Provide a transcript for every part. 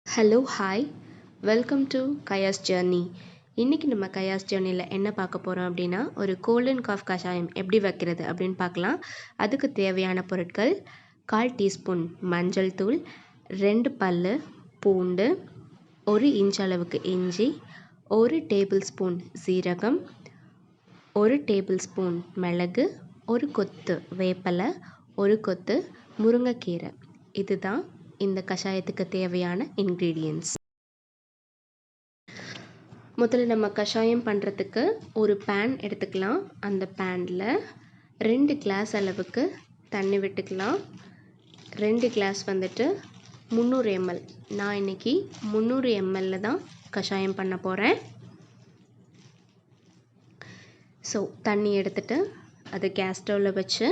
Hello hi welcome to chaos journey. இன்றைக்கி நம்ம chaos ஜர்னியில் என்ன பார்க்க போகிறோம் அப்படின்னா ஒரு கோல்ட் அண்ட் காஃப் கஷாயம் எப்படி வைக்கிறது அப்படின்னு பார்க்கலாம். அதுக்கு தேவையான பொருட்கள் 1/4 டீஸ்பூன் மஞ்சள் தூள், 2 பல்லு பூண்டு, 1 இன்ச் அளவுக்கு இஞ்சி, 1 டேபிள் ஸ்பூன் சீரகம், 1 டேபிள் ஸ்பூன் மிளகு, 1 கொத்து வேப்பலை, 1 கொத்து முருங்கைக்கீரை. இதுதான் இந்த கஷாயத்துக்கு தேவையான இன்க்ரீடியன்ட்ஸ். முதல்ல நம்ம கஷாயம் பண்ணுறதுக்கு ஒரு பேன் எடுத்துக்கலாம். அந்த பேனில் 2 கிளாஸ் அளவுக்கு தண்ணி விட்டுக்கலாம். 2 கிளாஸ் வந்துட்டு 300 ml. நான் இன்றைக்கி 300 ml தான் கஷாயம் பண்ண போகிறேன். ஸோ தண்ணி எடுத்துட்டு அதை கேஸ் ஸ்டவ்வில் வச்சு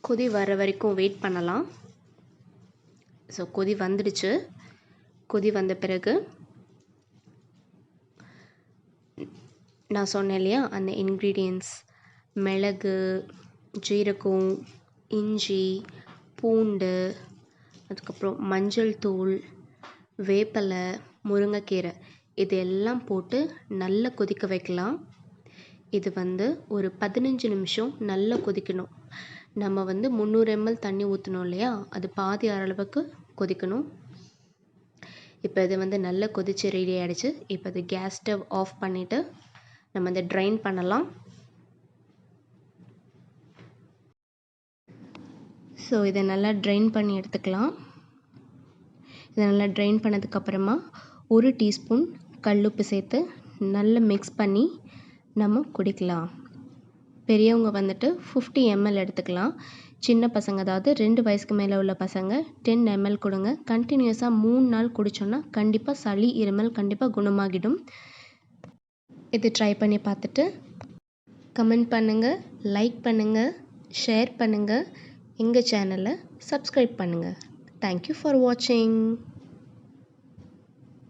கொதி வர வரைக்கும் வெயிட் பண்ணலாம். ஸோ கொதி வந்துடுச்சு. கொதி வந்த பிறகு நான் சொன்னேன் இல்லையா, அந்த இன்க்ரீடியன்ட்ஸ் மிளகு, ஜீரகம், இஞ்சி, பூண்டு, அதுக்கப்புறம் மஞ்சள் தூள், வேப்பலை, முருங்கைக்கீரை இது எல்லாம் போட்டு நல்லா கொதிக்க வைக்கலாம். இது ஒரு 15 நிமிஷம் நல்லா கொதிக்கணும். நம்ம 300 ml தண்ணி ஊற்றணும் இல்லையா, அது பாதி அளவுக்கு கொதிக்கணும். இப்போ இது நல்லா கொதித்து ரெடி ஆகிடுச்சு. இப்போ அது கேஸ் ஸ்டவ் ஆஃப் பண்ணிவிட்டு நம்ம அதை ட்ரைன் பண்ணலாம். ஸோ இதை நல்லா ட்ரைன் பண்ணி எடுத்துக்கலாம். இதை நல்லா ட்ரைன் பண்ணதுக்கப்புறமா 1 டீஸ்பூன் கல்லுப்பு சேர்த்து நல்லா மிக்ஸ் பண்ணி நம்ம குடிக்கலாம். பெரியவங்க 50 ml எடுத்துக்கலாம். சின்ன பசங்க, அதாவது 2 வயசுக்கு மேலே உள்ள பசங்க 10 ml கொடுங்க. கண்டினியூஸாக 3 நாள் குடித்தோன்னா கண்டிப்பாக சளி, இருமல் கண்டிப்பாக குணமாகிடும். இது ட்ரை பண்ணி பார்த்துட்டு கமெண்ட் பண்ணுங்கள், லைக் பண்ணுங்கள், ஷேர் பண்ணுங்கள், எங்கள் சேனலை சப்ஸ்கிரைப் பண்ணுங்கள். தேங்க்யூ ஃபார் வாட்சிங்.